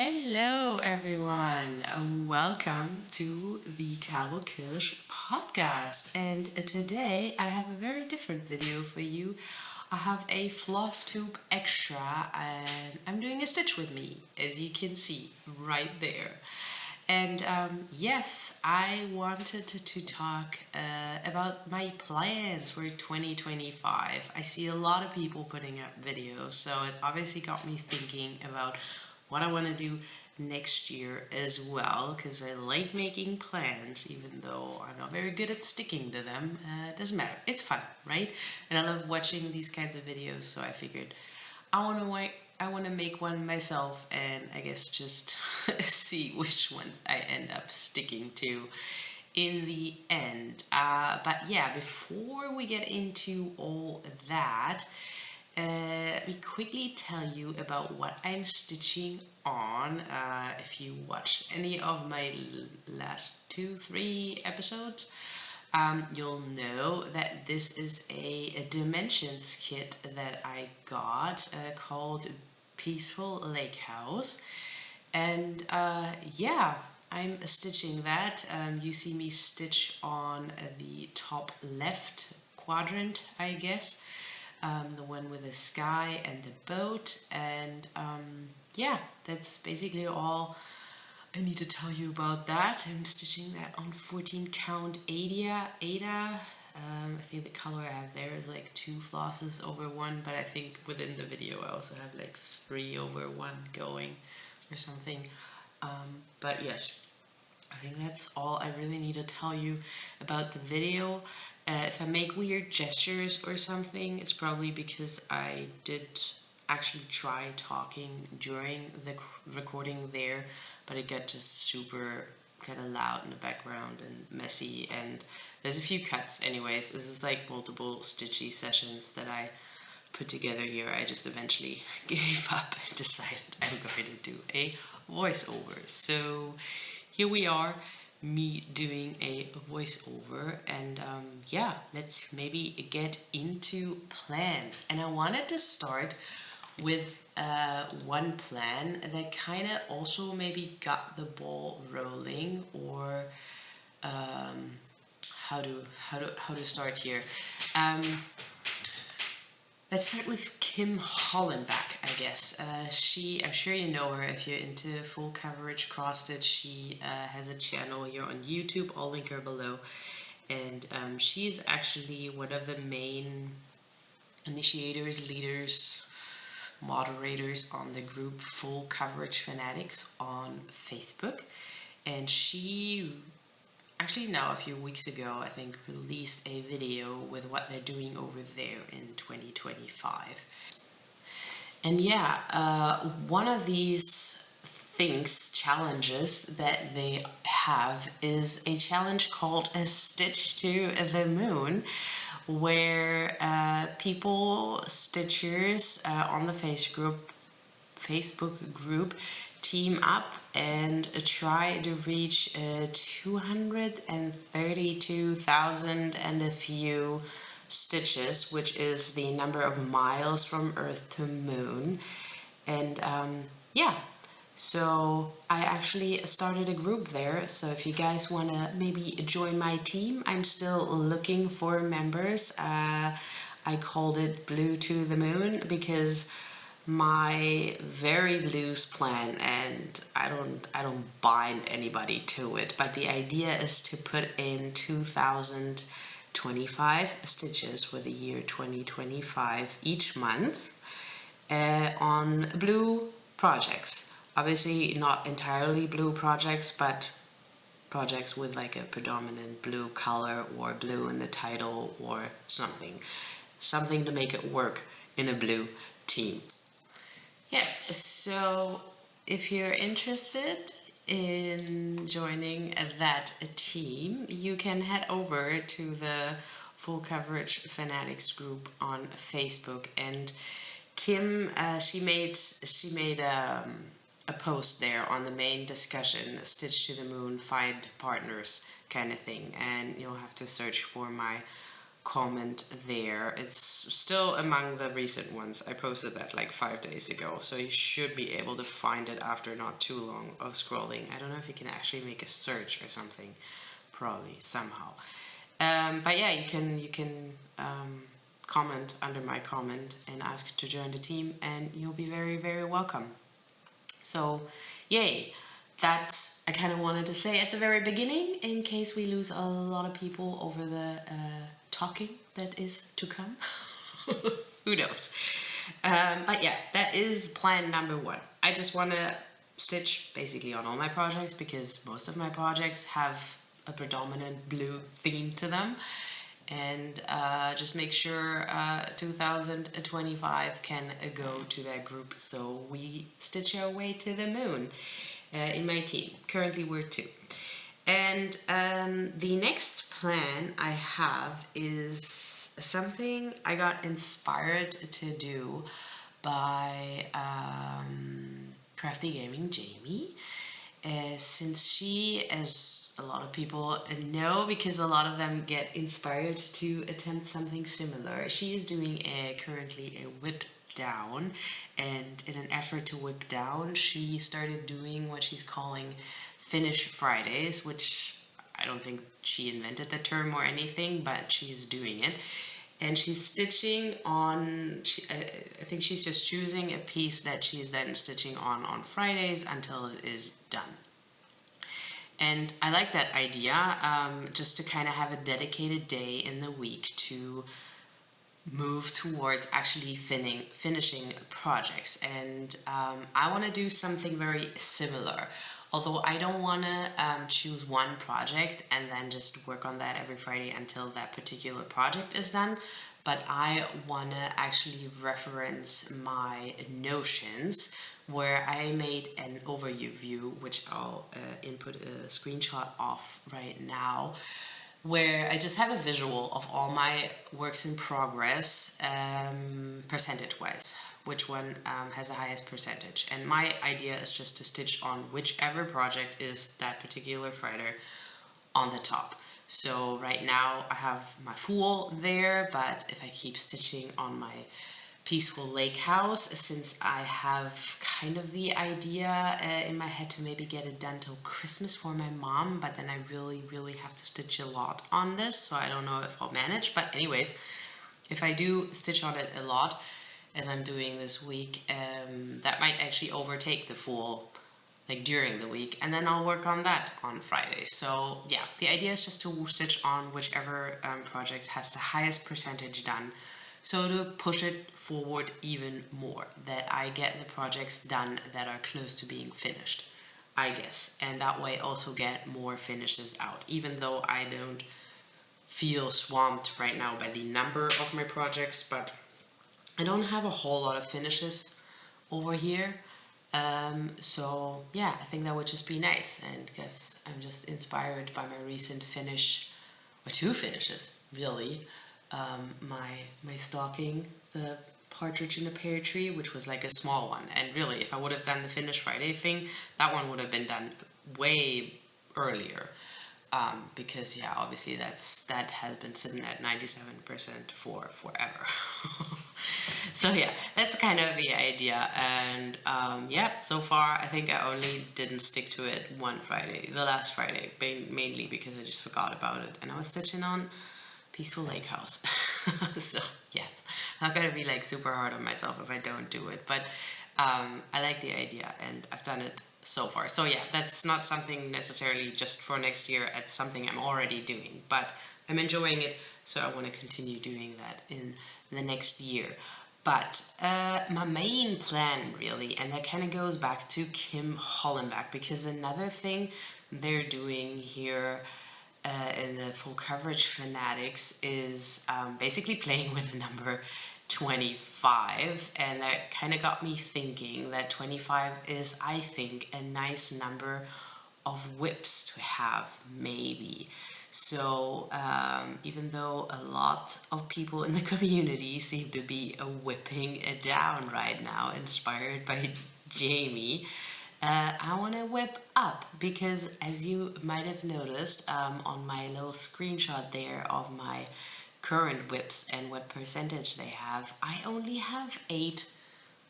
Hello, everyone. Welcome to the Cowboy Kirsch podcast. And today I have a very different video for you. I have a floss tube extra, and I'm doing a stitch with me, as you can see right there. And yes, I wanted to talk about my plans for 2025. I see a lot of people putting up videos, so it obviously got me thinking about what I want to do next year as well, because I like making plans, even though I'm not very good at sticking to them. It doesn't matter. It's fun, right? And I love watching these kinds of videos, so I figured I want to make one myself, and I guess just see which ones I end up sticking to in the end. But yeah, before we get into all that, let me quickly tell you about what I'm stitching on. If you watched any of my last 2-3 episodes, you'll know that this is a dimensions kit that I got called Peaceful Lake House. And yeah, I'm stitching that. You see me stitch on the top left quadrant, I guess. The one with the sky and the boat, and yeah, that's basically all I need to tell you about that. I'm stitching that on 14 count Ada. I think the color I have there is like 2 flosses over 1, but I think within the video I also have like 3 over 1 going or something. But yes, I think that's all I really need to tell you about the video. If I make weird gestures or something, it's probably because I did actually try talking during the recording there, but it got just super kind of loud in the background and messy, and there's a few cuts anyways. This is like multiple stitchy sessions that I put together here. I just eventually gave up and decided I'm going to do a voiceover. So here we are, me doing a voiceover, and yeah, let's maybe get into plans. And I wanted to start with one plan that kind of also maybe got the ball rolling, or how to start here. Let's start with Kim Hollenback, I guess. I'm sure you know her if you're into full coverage cross stitch. She has a channel here on YouTube. I'll link her below. And she's actually one of the main initiators, leaders, moderators on the group Full Coverage Fanatics on Facebook. And she actually now a few weeks ago, I think, released a video with what they're doing over there in 2025. And yeah, one of these challenges that they have is a challenge called A Stitch to the Moon, where stitchers on the Facebook group team up and try to reach 232,000 and a few stitches, which is the number of miles from Earth to Moon. And yeah, so I actually started a group there. So if you guys want to maybe join my team, I'm still looking for members. I called it Blue to the Moon because my very loose plan, and I don't bind anybody to it, but the idea is to put in 2025 stitches for the year 2025 each month on blue projects. Obviously not entirely blue projects, but projects with like a predominant blue color or blue in the title or something to make it work in a blue team. Yes, so if you're interested in joining that team, you can head over to the Full Coverage Fanatics group on Facebook. And Kim, she made a post there on the main discussion, Stitch to the Moon, find partners kind of thing. And you'll have to search for my comment there. It's still among the recent ones. I posted that like 5 days ago, so you should be able to find it after not too long of scrolling. I don't know if you can actually make a search or something, probably somehow. But yeah, you can comment under my comment and ask to join the team, and you'll be very, very welcome. So, yay! That I kind of wanted to say at the very beginning, in case we lose a lot of people over the talking that is to come. Who knows? But yeah, that is plan number 1. I just want to stitch basically on all my projects, because most of my projects have a predominant blue theme to them, and just make sure 2025 can go to that group, so we stitch our way to the moon in my team. Currently we're 2. And the next plan I have is something I got inspired to do by Crafty Gaming Jamie. Since she, as a lot of people know, because a lot of them get inspired to attempt something similar, she is doing currently a whip down, and in an effort to whip down, she started doing what she's calling Finish Fridays, which I don't think she invented the term or anything, but she is doing it. And she's stitching on, I think she's just choosing a piece that she's then stitching on Fridays until it is done. And I like that idea, just to kind of have a dedicated day in the week to move towards actually finishing projects. And I want to do something very similar. Although I don't want to choose one project and then just work on that every Friday until that particular project is done, but I want to actually reference my notions, where I made an overview view, which I'll input a screenshot of right now, where I just have a visual of all my works in progress, percentage-wise, which one has the highest percentage. And my idea is just to stitch on whichever project is that particular Friday on the top. So right now I have my Fool there, but if I keep stitching on my Peaceful Lake House, since I have kind of the idea in my head to maybe get it done till Christmas for my mom, but then I really have to stitch a lot on this, so I don't know if I'll manage. But anyways, if I do stitch on it a lot, as I'm doing this week, that might actually overtake the Fool like during the week, and then I'll work on that on Friday. So yeah, the idea is just to stitch on whichever project has the highest percentage done, so to push it forward even more, that I get the projects done that are close to being finished, I guess, and that way also get more finishes out, even though I don't feel swamped right now by the number of my projects. But I don't have a whole lot of finishes over here, so yeah, I think that would just be nice. And guess I'm just inspired by my recent finish, or 2 finishes really. My stocking, the Partridge in a Pear Tree, which was like a small one, and really if I would have done the Finish Friday thing, that one would have been done way earlier, because yeah, obviously that has been sitting at 97% for forever. So yeah, that's kind of the idea. And yeah, so far I think I only didn't stick to it one Friday, the last Friday, mainly because I just forgot about it and I was stitching on Peaceful Lake House. So yes, I'm not gonna be like super hard on myself if I don't do it, but I like the idea and I've done it so far. So yeah, that's not something necessarily just for next year, it's something I'm already doing, but I'm enjoying it, so I want to continue doing that in the next year. But my main plan really, and that kind of goes back to Kim Hollenback, because another thing they're doing here in the Full Coverage Fanatics is basically playing with the number 25, and that kind of got me thinking that 25 is, I think, a nice number of whips to have, maybe. So even though a lot of people in the community seem to be whipping it down right now, inspired by Jamie, I want to whip up, because as you might have noticed on my little screenshot there of my current WIPs and what percentage they have, I only have 8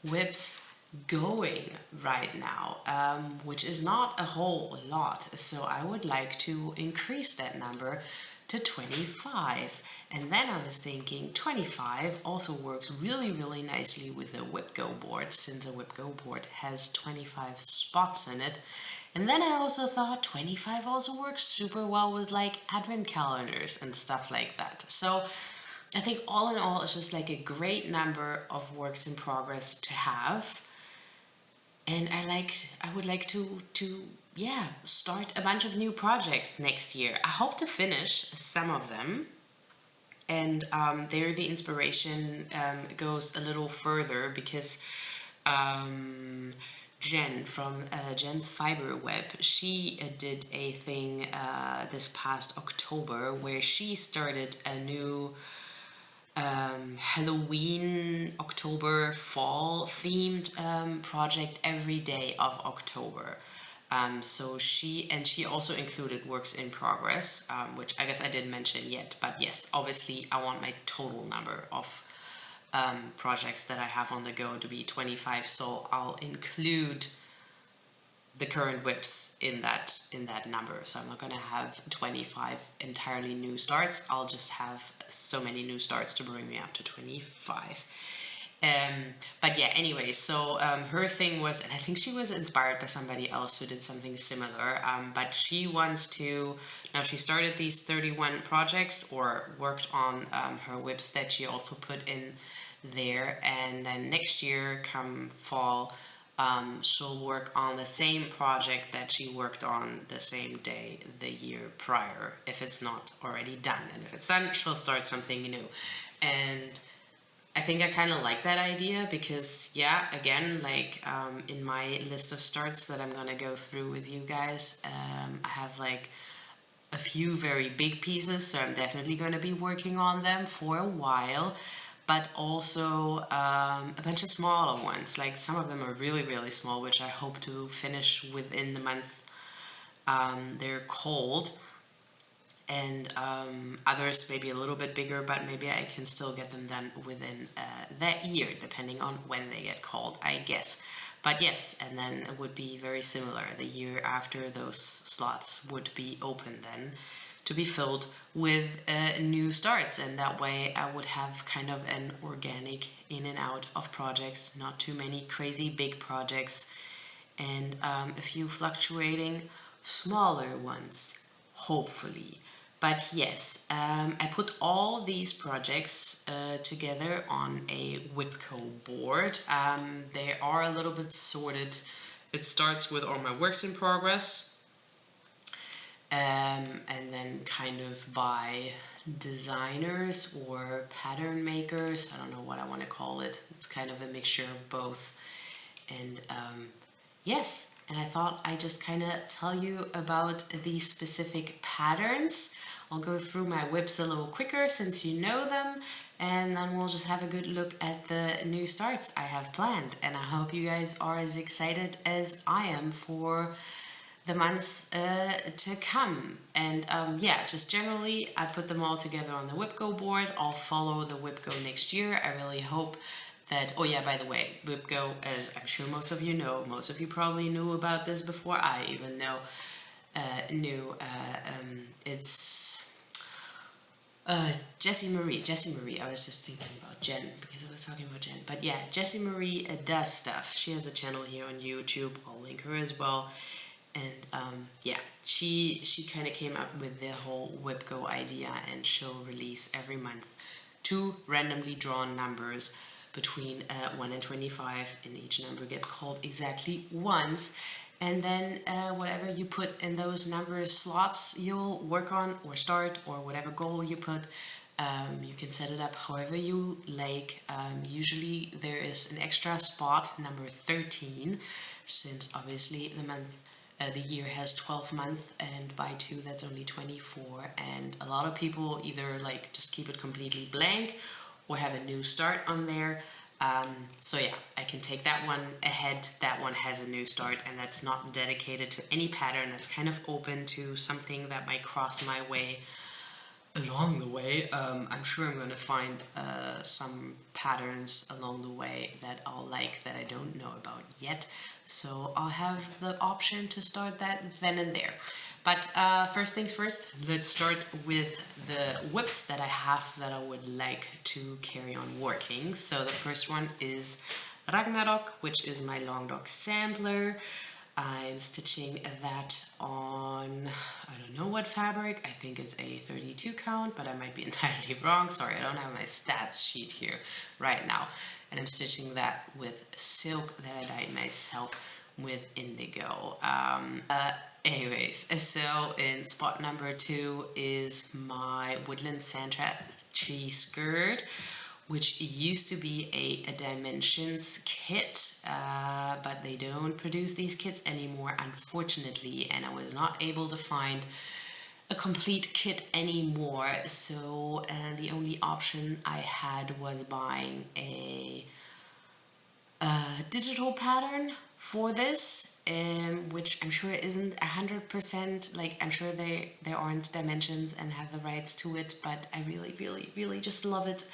WIPs going right now, which is not a whole lot. So I would like to increase that number to 25. And then I was thinking 25 also works really nicely with a WIPgo board, since a WIPgo board has 25 spots in it. And then I also thought 25 also works super well with like advent calendars and stuff like that. So I think all in all, it's just like a great number of works in progress to have. And I would like to start a bunch of new projects next year. I hope to finish some of them. And there the inspiration goes a little further, because Jen from Jen's Fiber Web, she did a thing this past October where she started a new Halloween, October, fall themed project every day of October. So she also included works in progress, which I guess I didn't mention yet, but yes, obviously I want my total number of projects that I have on the go to be 25, so I'll include the current WIPs in that number. So I'm not going to have 25 entirely new starts. I'll just have so many new starts to bring me up to 25. But yeah, anyway, so her thing was, and I think she was inspired by somebody else who did something similar, but she wants to, now she started these 31 projects, or worked on her WIPs that she also put in there, and then next year, come fall, she'll work on the same project that she worked on the same day the year prior, if it's not already done. And if it's done, she'll start something new. And I think I kind of like that idea, because yeah, again, like in my list of starts that I'm gonna go through with you guys, I have like a few very big pieces, so I'm definitely going to be working on them for a while, but also a bunch of smaller ones. Like some of them are really small, which I hope to finish within the month they're cold, and others maybe a little bit bigger, but maybe I can still get them done within that year, depending on when they get called, I guess. But yes, and then it would be very similar. The year after, those slots would be open then to be filled with new starts, and that way I would have kind of an organic in and out of projects, not too many crazy big projects, and a few fluctuating smaller ones, hopefully. But yes, I put all these projects together on a WIPgo board. They are a little bit sorted. It starts with all my works in progress, and then kind of by designers or pattern makers. I don't know what I want to call it. It's kind of a mixture of both. And yes, and I thought I'd just kind of tell you about these specific patterns. I'll go through my WIPs a little quicker since you know them, and then we'll just have a good look at the new starts I have planned. And I hope you guys are as excited as I am for the months to come. And yeah, just generally, I put them all together on the WIPgo board. I'll follow the WIPgo next year. I really hope that, oh yeah, by the way, WIPgo, as I'm sure most of you know, most of you probably knew about this before I even knew, it's Jessie Marie. I was just thinking about Jen because I was talking about Jen. But yeah, Jessie Marie does stuff. She has a channel here on YouTube. I'll link her as well. And yeah, she kind of came up with the whole WIPgo idea, and she'll release every month 2 randomly drawn numbers between 1 and 25, and each number gets called exactly once. And then whatever you put in those number slots, you'll work on or start, or whatever goal you put, you can set it up however you like. Usually there is an extra spot, number 13, since obviously the year has 12 months, and by 2 that's only 24. And a lot of people either like just keep it completely blank or have a new start on there. So yeah, I can take that one ahead. That one has a new start, and that's not dedicated to any pattern. That's kind of open to something that might cross my way along the way. I'm sure I'm going to find some patterns along the way that I'll like that I don't know about yet. So I'll have the option to start that then and there. But first things first, let's start with the whips that I have that I would like to carry on working. So the first one is Ragnarok, which is my long dog sampler. I'm stitching that on, I don't know what fabric, I think it's a 32 count, but I might be entirely wrong. Sorry, I don't have my stats sheet here right now. And I'm stitching that with silk that I dyed myself with indigo. Anyways, so in spot number 2 is my Woodland Santa tree skirt, which used to be a Dimensions kit, but they don't produce these kits anymore, unfortunately, and I was not able to find a complete kit anymore, so the only option I had was buying a digital pattern for this, which I'm sure isn't 100%, like I'm sure there aren't dimensions and have the rights to it, but I really just love it.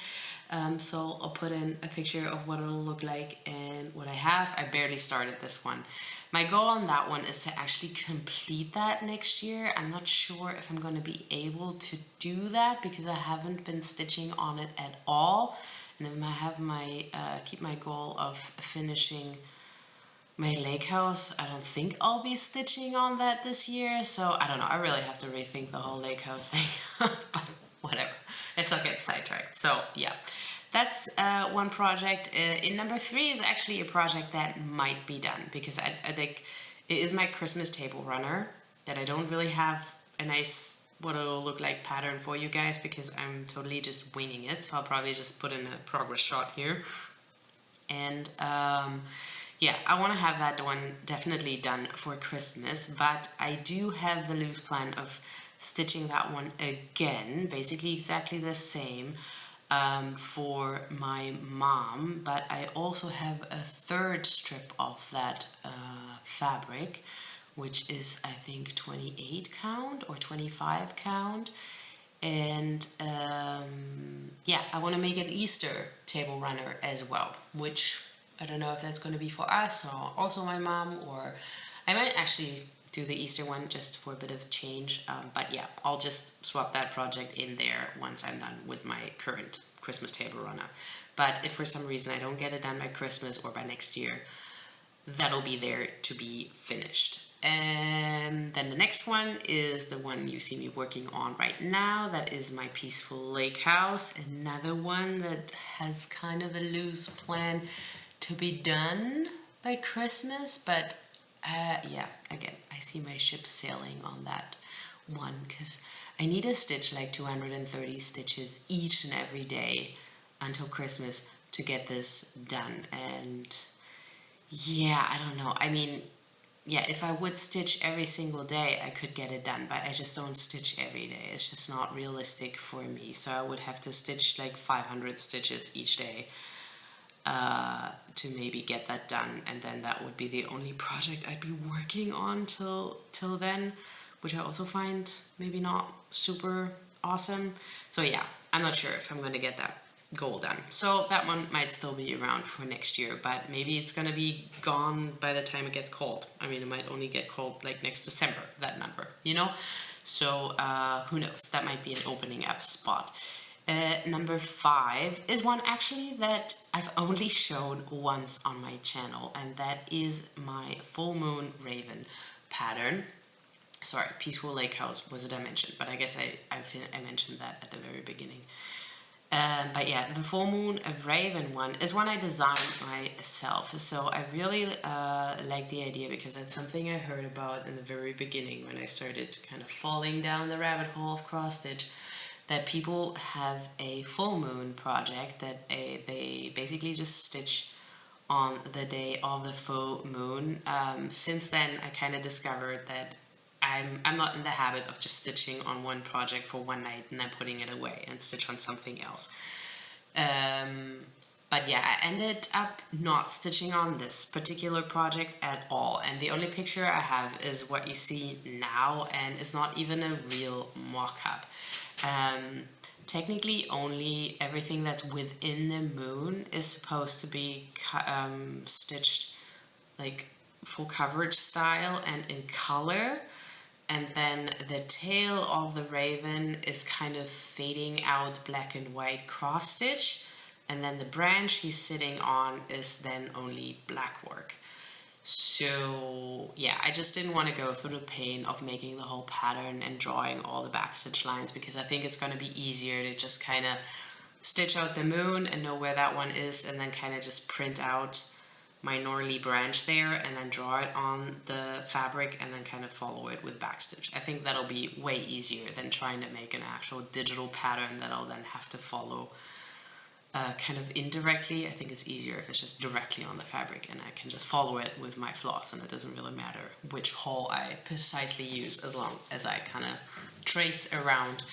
So I'll put in a picture of what it'll look like and what I have. I barely started this one. My goal on that one is to actually complete that next year. I'm not sure if I'm going to be able to do that because I haven't been stitching on it at all. And if I have my keep my goal of finishing my lake house, I don't think I'll be stitching on that this year. So I don't know. I really have to rethink the whole lake house thing. But whatever. Let's not get sidetracked. So yeah, that's one project. In number 3 is actually a project that might be done because I think it is my Christmas table runner that I don't really have a nice what it'll look like pattern for you guys because I'm totally just winging it. So I'll probably just put in a progress shot here. And yeah, I want to have that one definitely done for Christmas, but I do have the loose plan of stitching that one again, basically exactly the same for my mom, but I also have a third strip of that fabric, which is I think 28 count or 25 count, and yeah, I want to make an Easter table runner as well, which I don't know if that's going to be for us or also my mom, or I might actually do the Easter one just for a bit of change, but yeah, I'll just swap that project in there once I'm done with my current Christmas table runner. But if for some reason I don't get it done by Christmas or by next year, that'll be there to be finished. And then the next one is the one you see me working on right now. That is my Peaceful Lake House, another one that has kind of a loose plan to be done by Christmas, but yeah, again, I see my ship sailing on that one because I need to stitch like 230 stitches each and every day until Christmas to get this done. And yeah, I don't know. I mean, yeah, if I would stitch every single day, I could get it done, but I just don't stitch every day. It's just not realistic for me. So I would have to stitch like 500 stitches each day to maybe get that done, and then that would be the only project I'd be working on till then, which I also find maybe not super awesome. So yeah, I'm not sure if I'm going to get that goal done. So that one might still be around for next year, but maybe it's going to be gone by the time it gets cold. I mean, it might only get cold like next December, that number, you know? So who knows? That might be an opening up spot. Number 5 is one actually that I've only shown once on my channel, and that is my Fullmoon Raven pattern. Sorry, Peaceful Lake House was a dimension, but I guess I mentioned that at the very beginning. But yeah, the Fullmoon Raven one is one I designed myself. So I really like the idea because that's something I heard about in the very beginning when I started kind of falling down the rabbit hole of cross stitch. That people have a full moon project that they basically just stitch on the day of the full moon. Since then, I kind of discovered that I'm not in the habit of just stitching on one project for one night and then putting it away and stitch on something else. But yeah, I ended up not stitching on this particular project at all, and the only picture I have is what you see now, and it's not even a real mock-up. Technically, only everything that's within the moon is supposed to be stitched like full coverage style and in color. And then the tail of the raven is kind of fading out black and white cross stitch. And then the branch he's sitting on is then only black work. So yeah, I just didn't want to go through the pain of making the whole pattern and drawing all the backstitch lines, because I think it's going to be easier to just kind of stitch out the moon and know where that one is, and then kind of just print out my gnarly branch there and then draw it on the fabric and then kind of follow it with backstitch. I think that'll be way easier than trying to make an actual digital pattern that I'll then have to follow kind of indirectly. I think it's easier if it's just directly on the fabric and I can just follow it with my floss, and it doesn't really matter which hole I precisely use as long as I kind of trace around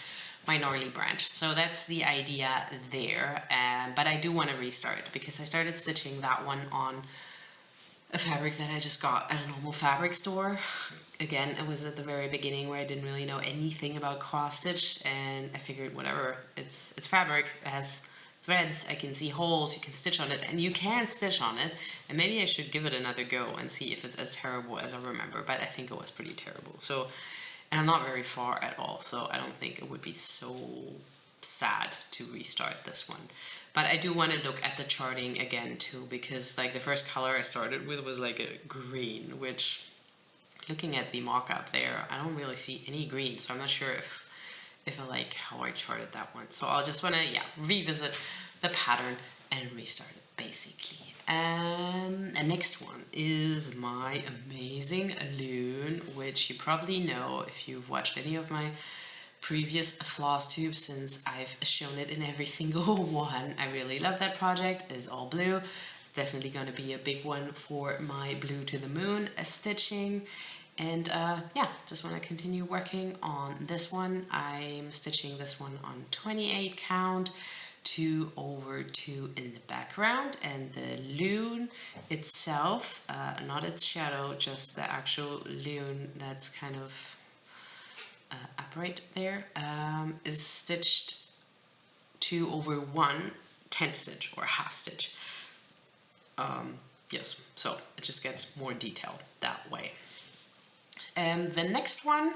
my gnarly branch. So that's the idea there, but I do want to restart because I started stitching that one on a fabric that I just got at a normal fabric store. Again, it was at the very beginning where I didn't really know anything about cross stitch, and I figured whatever, it's fabric, it has threads, I can see holes, you can stitch on it, and you can stitch on it, and maybe I should give it another go and see if it's as terrible as I remember, but I think it was pretty terrible. So, and I'm not very far at all, so I don't think it would be so sad to restart this one. But I do want to look at the charting again too, because like the first color I started with was like a green, which looking at the mock-up there, I don't really see any green, so I'm not sure if I like how I charted that one. So I'll just want to, revisit the pattern and restart it, basically. And next one is my amazing Loon, which you probably know if you've watched any of my previous floss tubes, since I've shown it in every single one. I really love that project. It's all blue. It's definitely going to be a big one for my blue to the moon stitching. And just want to continue working on this one. I'm stitching this one on 28 count, 2 over 2 in the background, and the loon itself, not its shadow, just the actual loon that's kind of upright there, is stitched 2 over 1 10 stitch or half stitch. Yes, so it just gets more detailed that way. The next one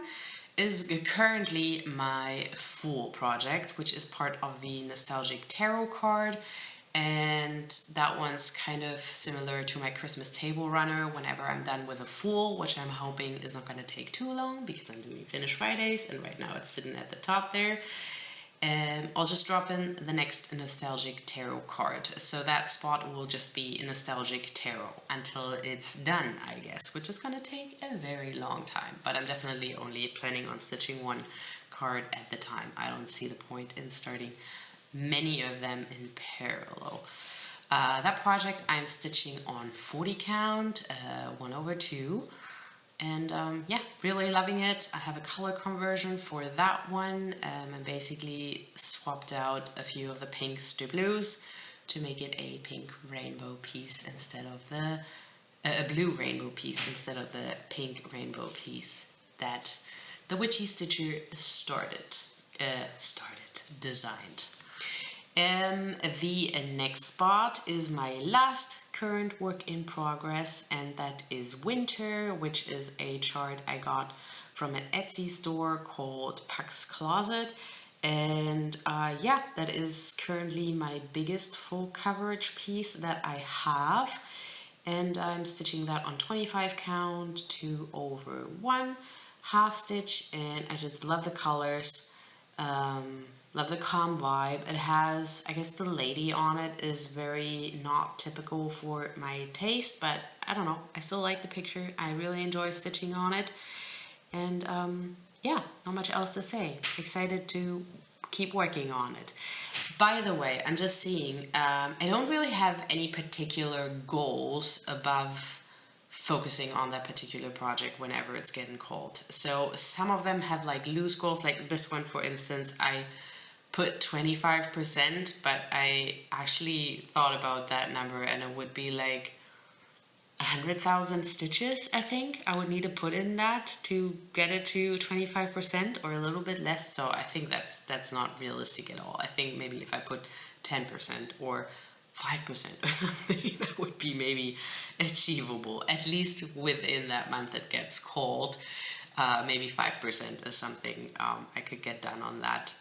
is currently my full project, which is part of the Nostalgic Tarot card, and that one's kind of similar to my Christmas table runner whenever I'm done with a full, which I'm hoping is not going to take too long because I'm doing Finish Fridays, and right now it's sitting at the top there. I'll just drop in the next Nostalgic Tarot card. So that spot will just be Nostalgic Tarot until it's done, I guess, which is going to take a very long time. But I'm definitely only planning on stitching one card at the time. I don't see the point in starting many of them in parallel. That project I'm stitching on 40 count, 1 over 2. And really loving it. I have a color conversion for that one. I basically swapped out a few of the pinks to blues to make it a pink rainbow piece instead of a blue rainbow piece instead of the pink rainbow piece that the Witchy Stitcher designed. The next spot is my last current work in progress, and that is Winter, which is a chart I got from an Etsy store called Puck's Closet. And that is currently my biggest full coverage piece that I have, and I'm stitching that on 25 count, 2 over 1 half stitch, and I just love the colors. Love the calm vibe. It has, I guess the lady on it is very not typical for my taste, but I don't know, I still like the picture. I really enjoy stitching on it, and not much else to say. Excited to keep working on it. By the way, I'm just seeing, I don't really have any particular goals above focusing on that particular project whenever it's getting called. So some of them have like loose goals, like this one for instance, I put 25%, but I actually thought about that number and it would be like 100,000 stitches, I think I would need to put in that to get it to 25% or a little bit less. So I think that's not realistic at all. I think maybe if I put 10% or 5% or something, that would be maybe achievable, at least within that month it gets cold. Maybe 5% or something I could get done on that.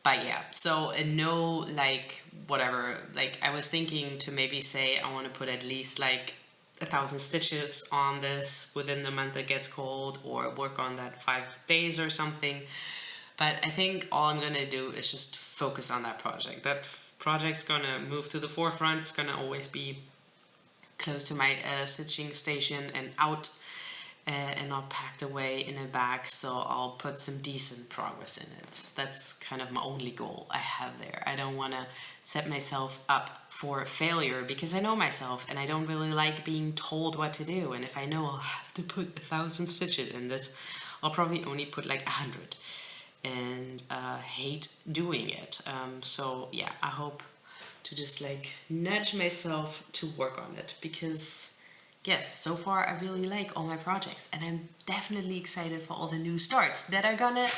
But yeah, so no, like, whatever, like, I was thinking to maybe say I want to put at least like 1,000 stitches on this within the month it gets cold, or work on that 5 days or something. But I think all I'm gonna do is just focus on that project. That project's gonna move to the forefront. It's gonna always be close to my stitching station and out, and not packed away in a bag, so I'll put some decent progress in it. That's kind of my only goal I have there. I don't want to set myself up for failure, because I know myself and I don't really like being told what to do. And if I know I'll have to put 1,000 stitches in this, I'll probably only put like 100 and hate doing it. So yeah, I hope to just like nudge myself to work on it, because yes, so far I really like all my projects, and I'm definitely excited for all the new starts that are gonna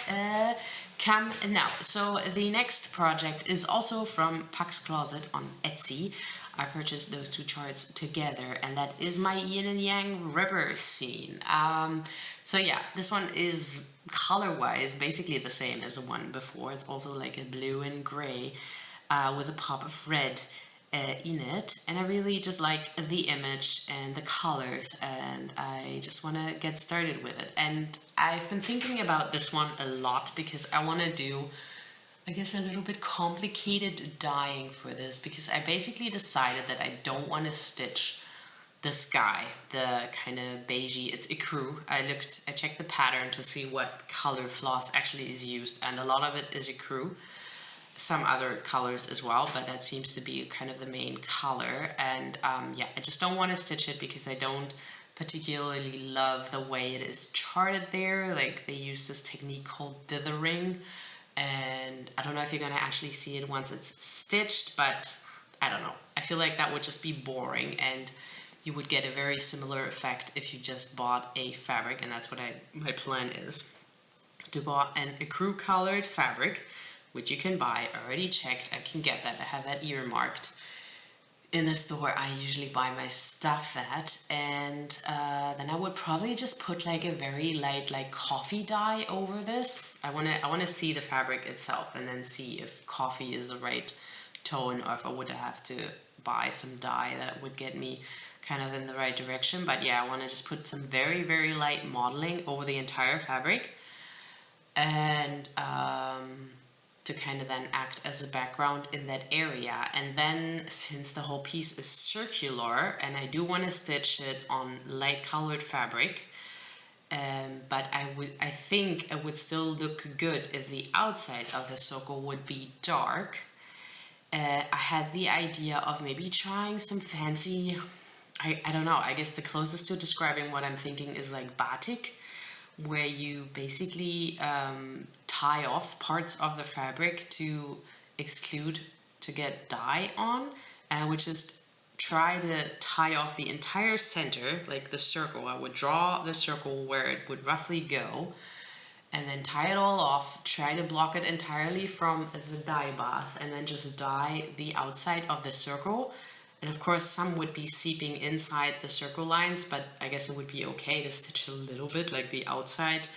come now. So the next project is also from Puck's Closet on Etsy. I purchased those two charts together, and that is my yin and yang river scene. So yeah, this one is color-wise basically the same as the one before. It's also like a blue and gray with a pop of red in it, and I really just like the image and the colors, and I just want to get started with it. And I've been thinking about this one a lot because I want to do, I guess, a little bit complicated dyeing for this, because I basically decided that I don't want to stitch the sky, the kind of beigey, it's ecru. I checked the pattern to see what color floss actually is used, and a lot of it is ecru. Some other colors as well, but that seems to be kind of the main color. And yeah, I just don't want to stitch it because I don't particularly love the way it is charted there. Like, they use this technique called dithering, and I don't know if you're gonna actually see it once it's stitched, but I don't know. I feel like that would just be boring, and you would get a very similar effect if you just bought a fabric, and that's what my plan is, to buy an ecru colored fabric, which you can buy. I already checked, I can get that, I have that earmarked in the store I usually buy my stuff at. And then I would probably just put like a very light like coffee dye over this. I wanna see the fabric itself and then see if coffee is the right tone, or if I would have to buy some dye that would get me kind of in the right direction. But yeah, I want to just put some very, very light modeling over the entire fabric, and to kind of then act as a background in that area. And then, since the whole piece is circular and I do want to stitch it on light colored fabric, but I think it would still look good if the outside of the circle would be dark. I had the idea of maybe trying some fancy, I don't know, I guess the closest to describing what I'm thinking is like batik, where you basically tie off parts of the fabric to get dye on, and I would just try to tie off the entire center, like the circle. I would draw the circle where it would roughly go, and then tie it all off, try to block it entirely from the dye bath, and then just dye the outside of the circle. And of course, some would be seeping inside the circle lines, but I guess it would be okay to stitch a little bit, like the outside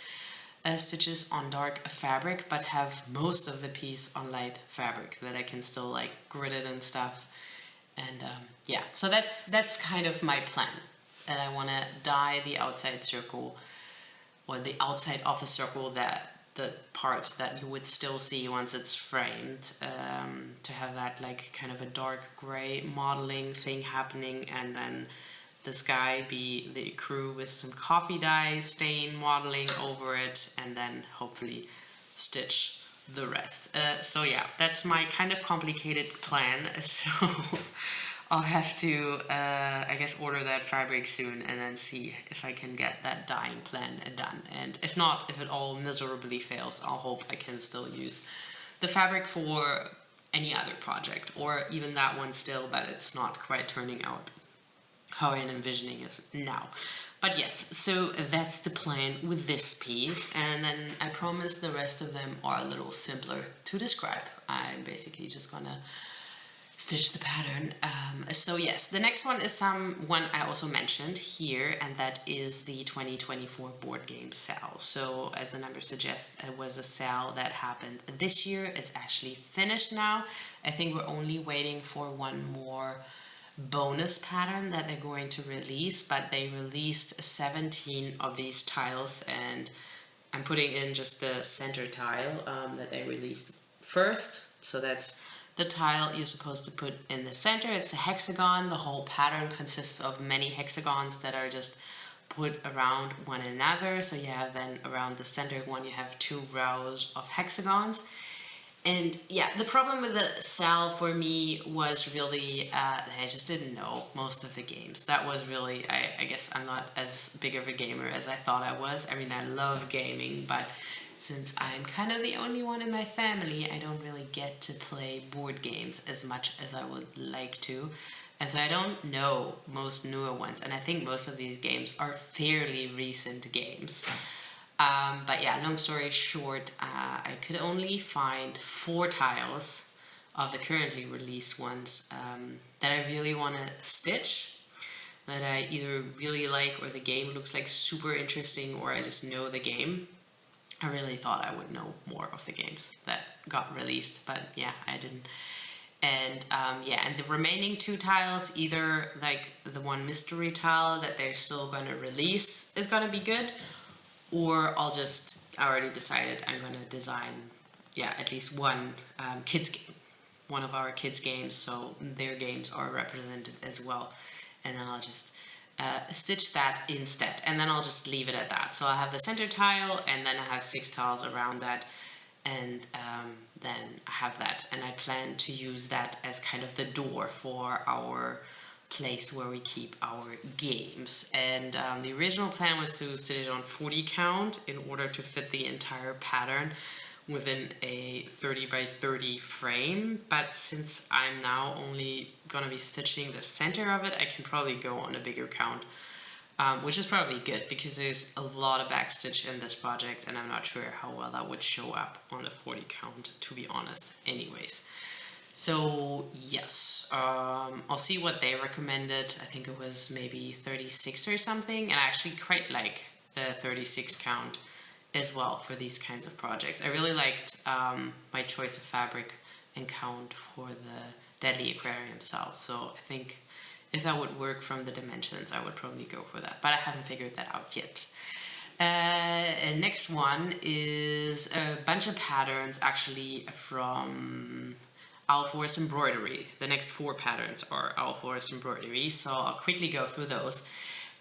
stitches on dark fabric, but have most of the piece on light fabric, that I can still like grit it and stuff. And yeah, so that's kind of my plan, that I want to dye the outside circle, or the outside of the circle, that the parts that you would still see once it's framed, to have that like kind of a dark gray modeling thing happening, and then the sky be the crew with some coffee dye stain modeling over it, and then hopefully stitch the rest. So yeah, that's my kind of complicated plan. So I'll have to, I guess, order that fabric soon, and then see if I can get that dyeing plan done. And if not, if it all miserably fails, I'll hope I can still use the fabric for any other project, or even that one still, but it's not quite turning out how I'm envisioning it now. But yes, so that's the plan with this piece, and then I promise the rest of them are a little simpler to describe. I'm basically just gonna stitch the pattern. So yes, the next one is one I also mentioned here, and that is the 2024 Board Game SAL. So as the number suggests, it was a SAL that happened this year. It's actually finished now. I think we're only waiting for one more bonus pattern that they're going to release, but they released 17 of these tiles, and I'm putting in just the center tile that they released first. So that's the tile you're supposed to put in the center. It's a hexagon. The whole pattern consists of many hexagons that are just put around one another. So you have then around the center one, you have 2 rows of hexagons. And yeah, the problem with the SAL for me was really that I just didn't know most of the games. That was really, I guess I'm not as big of a gamer as I thought I was. I mean, I love gaming, but since I'm kind of the only one in my family, I don't really get to play board games as much as I would like to. And so I don't know most newer ones. And I think most of these games are fairly recent games. But yeah, long story short, I could only find 4 tiles of the currently released ones that I really want to stitch, that I either really like or the game looks like super interesting or I just know the game. I really thought I would know more of the games that got released, but yeah, I didn't. And yeah, and the remaining 2 tiles, either like the one mystery tile that they're still going to release is going to be good, or I already decided I'm going to design, yeah, at least one kids game, one of our kids games, so their games are represented as well. And then I'll just stitch that instead, and then I'll just leave it at that. So I have the center tile, and then I have 6 tiles around that, and then I have that, and I plan to use that as kind of the door for our place where we keep our games. And the original plan was to stitch it on 40 count in order to fit the entire pattern within a 30 by 30 frame, but since I'm now only gonna be stitching the center of it, I can probably go on a bigger count, which is probably good because there's a lot of backstitch in this project, and I'm not sure how well that would show up on a 40 count, to be honest, anyways. So yes, I'll see what they recommended. I think it was maybe 36 or something, and I actually quite like the 36 count as well for these kinds of projects. I really liked my choice of fabric and count for the Deadly Aquarium cell, so I think if that would work from the dimensions, I would probably go for that, but I haven't figured that out yet. And next one is a bunch of patterns actually from Owl Forest Embroidery. The next 4 patterns are Owl Forest Embroidery, so I'll quickly go through those.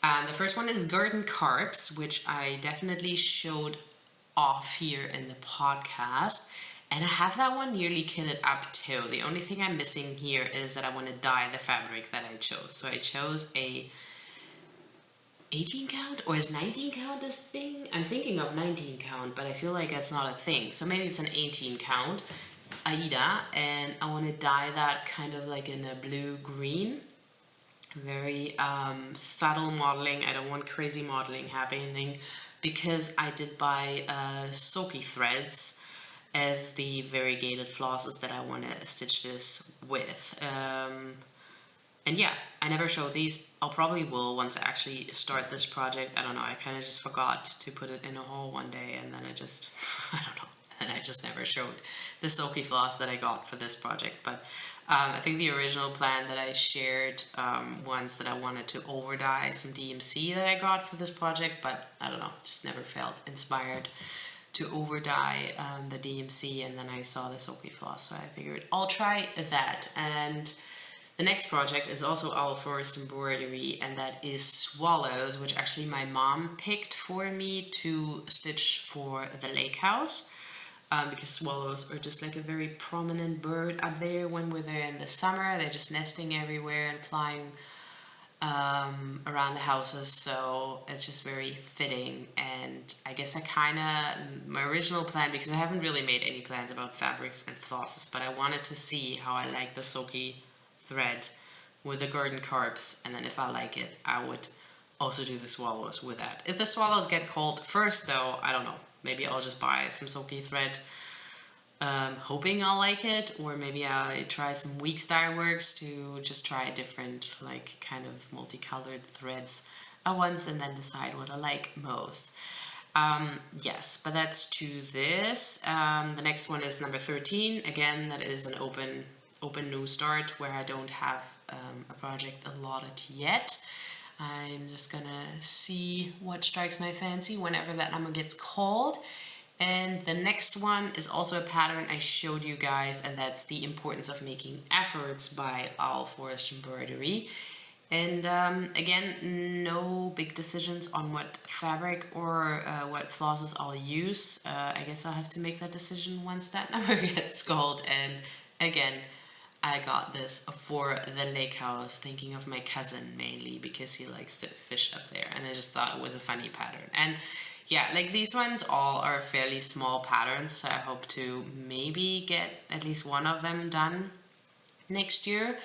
The first one is Garden Carps, which I definitely showed off here in the podcast. And I have that one nearly kitted up too. The only thing I'm missing here is that I want to dye the fabric that I chose. So I chose a 18 count, or is 19 count this thing? I'm thinking of 19 count, but I feel like that's not a thing. So maybe it's an 18 count Aida, and I want to dye that kind of like in a blue-green. Very subtle modeling. I don't want crazy modeling happening because I did buy Soaky threads as the variegated flosses that I want to stitch this with. And yeah, I never showed these. I'll probably will once I actually start this project. I don't know, I kind of just forgot to put it in a haul one day, and then I just, I don't know, and I just never showed the Soaky floss that I got for this project. But I think the original plan that I shared once, that I wanted to over dye some DMC that I got for this project, but I don't know, just never felt inspired to over dye the DMC, and then I saw the Soaky floss, so I figured I'll try that. And the next project is also Owl Forest Embroidery, and that is swallows, which actually my mom picked for me to stitch for the lake house. Because swallows are just like a very prominent bird up there when we're there in the summer. They're just nesting everywhere and flying around the houses, so it's just very fitting. And I guess my original plan, because I haven't really made any plans about fabrics and flosses, but I wanted to see how I like the Soaky thread with the garden carps, and then if I like it, I would also do the swallows with that. If the swallows get cold first though, I don't know, maybe I'll just buy some silky thread, hoping I'll like it, or maybe I try some Week Style Works to just try different like kind of multicolored threads at once and then decide what I like most. Yes, but that's to this. The next one is number 13. Again, that is an open new start where I don't have a project allotted yet. I'm just gonna see what strikes my fancy whenever that number gets called. And the next one is also a pattern I showed you guys, and that's The Importance of Making Efforts by Owl Forest Embroidery. And again, no big decisions on what fabric or what flosses I'll use. I guess I'll have to make that decision once that number gets called. And again, I got this for the lake house, thinking of my cousin mainly because he likes to fish up there, and I just thought it was a funny pattern. And yeah, like these ones all are fairly small patterns, so I hope to maybe get at least one of them done next year.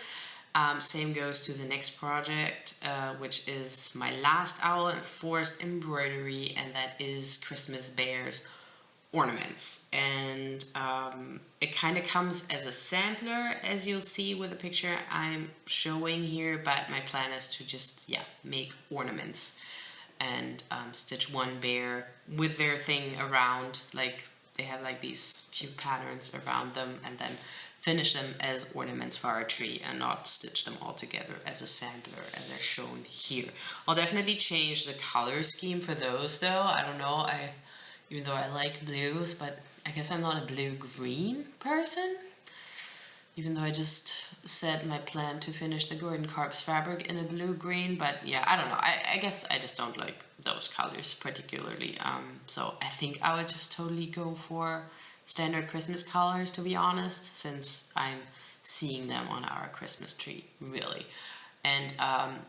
Same goes to the next project, which is my last Owl and Forest embroidery, and that is Christmas bears ornaments. And it kind of comes as a sampler, as you'll see with the picture I'm showing here, but my plan is to just make ornaments and stitch one bear with their thing around, like they have like these cute patterns around them, and then finish them as ornaments for our tree and not stitch them all together as a sampler as are shown here. I'll definitely change the color scheme for those though. I don't know, even though I like blues, but I guess I'm not a blue-green person. Even though I just said my plan to finish the Garden Carps fabric in a blue-green, but yeah, I don't know. I guess I just don't like those colors particularly. So I think I would just totally go for standard Christmas colors, to be honest, since I'm seeing them on our Christmas tree, really. And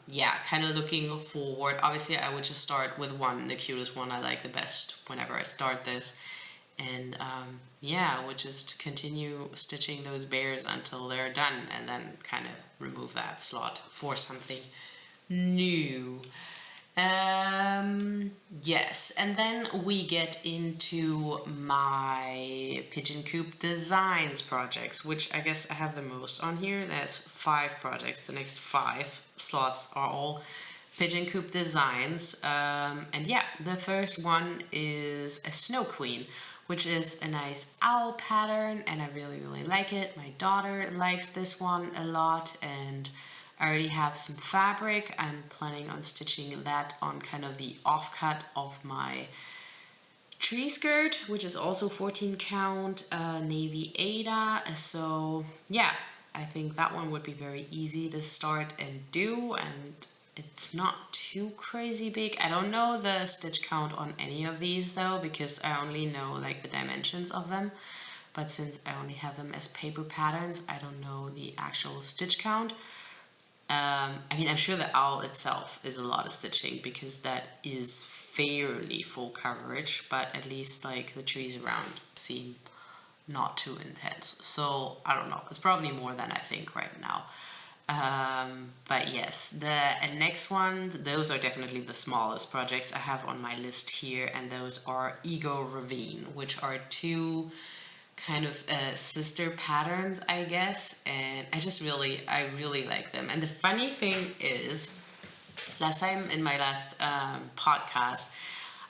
yeah, kind of looking forward, obviously I would just start with one, the cutest one I like the best whenever I start this. And yeah, I would just continue stitching those bears until they're done, and then kind of remove that slot for something new. Yes, and then we get into my pigeon coop designs projects, which I guess I have the most on here. There's 5 projects. The next 5 slots are all pigeon coop designs. And yeah, the first one is a Snow Queen, which is a nice owl pattern, and I really, really like it. My daughter likes this one a lot, and I already have some fabric. I'm planning on stitching that on kind of the offcut of my tree skirt, which is also 14 count navy Ada. So yeah, I think that one would be very easy to start and do, and it's not too crazy big. I don't know the stitch count on any of these though, because I only know like the dimensions of them. But since I only have them as paper patterns, I don't know the actual stitch count. I mean, I'm sure the owl itself is a lot of stitching because that is fairly full coverage, but at least like the trees around seem not too intense. So I don't know, it's probably more than I think right now. But yes, the next one, those are definitely the smallest projects I have on my list here, and those are Ego Ravine, which are 2 kind of sister patterns, I guess, and I really like them. And the funny thing is, last time in my last podcast,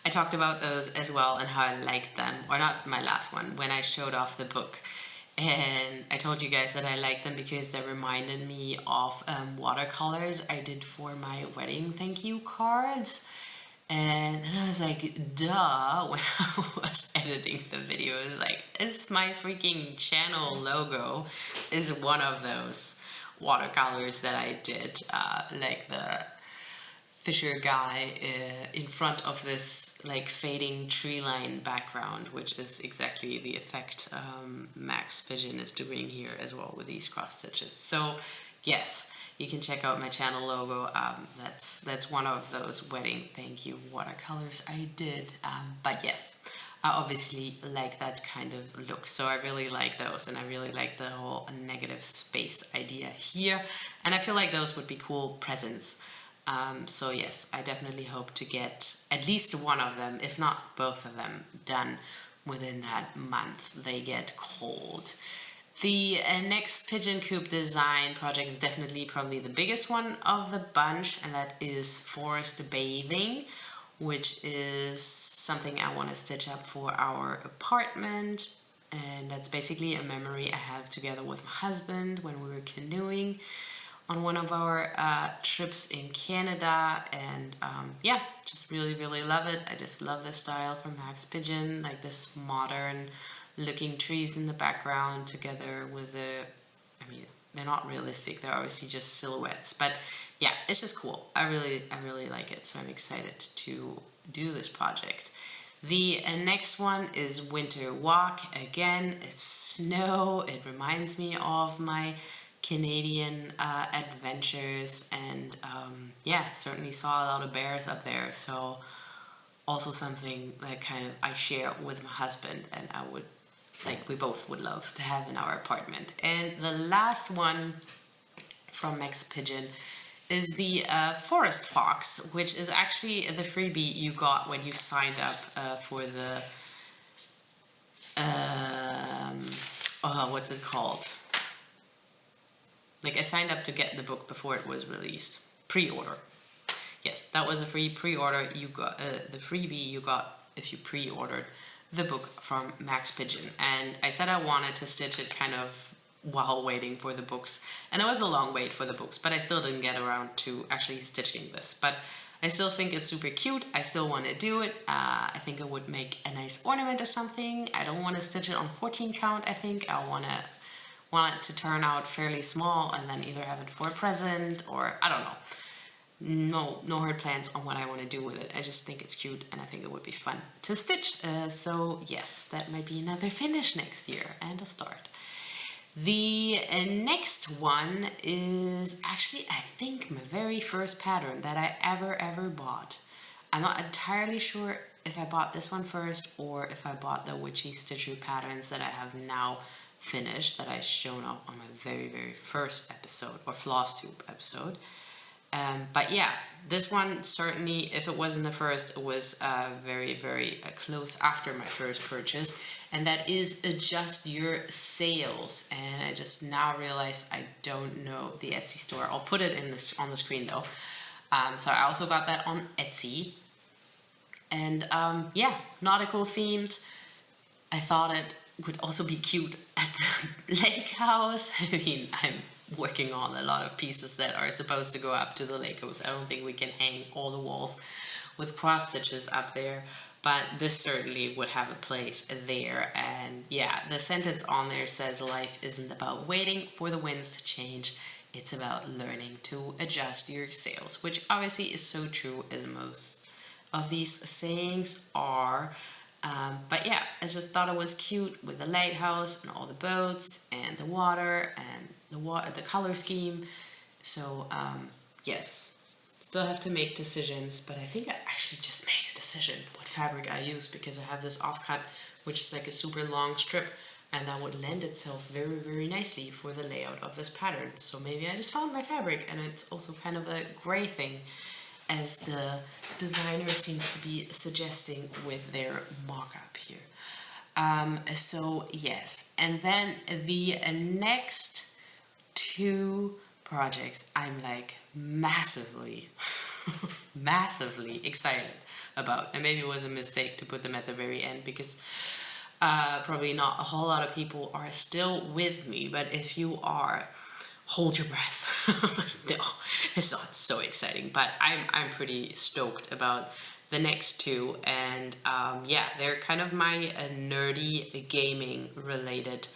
I talked about those as well and how I liked them, or not my last one, when I showed off the book. And I told you guys that I liked them because they reminded me of watercolors I did for my wedding thank you cards. And then I was like, duh, when I was editing the video, it was like, it's my freaking channel logo is one of those watercolors that I did, like the Fisher guy in front of this like fading tree line background, which is exactly the effect Max Pigeon is doing here as well with these cross stitches. So yes, you can check out my channel logo. That's one of those wedding thank you watercolors I did. But yes, I obviously like that kind of look. So I really like those, and I really like the whole negative space idea here. And I feel like those would be cool presents. So yes, I definitely hope to get at least one of them, if not both of them, done within that month they get called. The next pigeon coop design project is definitely probably the biggest one of the bunch, and that is forest bathing, which is something I want to stitch up for our apartment. And that's basically a memory I have together with my husband when we were canoeing on one of our trips in Canada. And yeah, just really, really love it. I just love the style from Max Pigeon, like this modern looking trees in the background together with the, I mean, they're not realistic, they're obviously just silhouettes, but yeah, it's just cool. I really like it, so I'm excited to do this project. The next one is Winter Walk. Again, it's snow. It reminds me of my Canadian adventures, and yeah, certainly saw a lot of bears up there, so also something that kind of I share with my husband, and I would, like, we both would love to have in our apartment. And the last one from Max Pigeon is the Forest Fox, which is actually the freebie you got when you signed up for the, what's it called? Like, I signed up to get the book before it was released. Pre-order. Yes, that was a free pre-order. You got the freebie you got if you pre-ordered the book from Max Pigeon. And I said I wanted to stitch it kind of while waiting for the books. And it was a long wait for the books, but I still didn't get around to actually stitching this. But I still think it's super cute. I still want to do it. I think it would make a nice ornament or something. I don't want to stitch it on 14 count, I think. I want it to turn out fairly small and then either have it for a present or, I don't know. No hard plans on what I want to do with it. I just think it's cute and I think it would be fun to stitch. So yes, that might be another finish next year and a start. The next one is actually, I think, my very first pattern that I ever bought. I'm not entirely sure if I bought this one first or if I bought the witchy stitchery patterns that I have now finished, that I shown up on my very first episode, or floss tube episode. But yeah, this one certainly, if it wasn't the first, it was very close after my first purchase, and that is Adjust Your Sales. And I just now realize I don't know the Etsy store. I'll put it in this on the screen though. So I also got that on Etsy, and yeah, nautical themed. I thought it would also be cute at the lake house. I mean, I'm working on a lot of pieces that are supposed to go up to the lake house. I don't think we can hang all the walls with cross stitches up there, but this certainly would have a place there. And yeah, the sentence on there says life isn't about waiting for the winds to change, it's about learning to adjust your sails, which obviously is so true, as most of these sayings are. But yeah, I just thought it was cute with the lighthouse and all the boats and the water and the color scheme. So yes, still have to make decisions, but I think I actually just made a decision what fabric I use, because I have this offcut which is like a super long strip, and that would lend itself very nicely for the layout of this pattern. So maybe I just found my fabric, and it's also kind of a gray thing, as the designer seems to be suggesting with their mock-up here. So yes, and then the next two projects I'm like massively excited about, and maybe it was a mistake to put them at the very end, because probably not a whole lot of people are still with me, but if you are, hold your breath. No, it's not so exciting, but I'm pretty stoked about the next two. And yeah, they're kind of my nerdy gaming related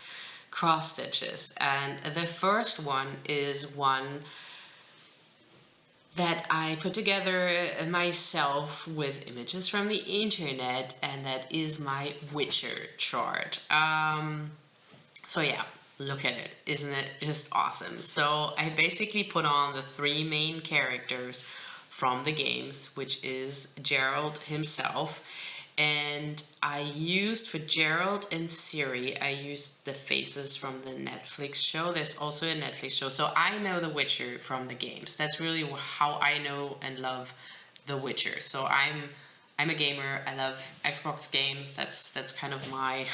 cross stitches. And the first one is one that I put together myself with images from the internet, and that is my Witcher chart. So yeah, look at it. Isn't it just awesome? So I basically put on the three main characters from the games, which is Gerald himself, And I used for Gerald and Ciri, I used the faces from the Netflix show. There's also a Netflix show. So I know The Witcher from the games. That's really how I know and love The Witcher. So I'm a gamer. I love Xbox games. That's kind of my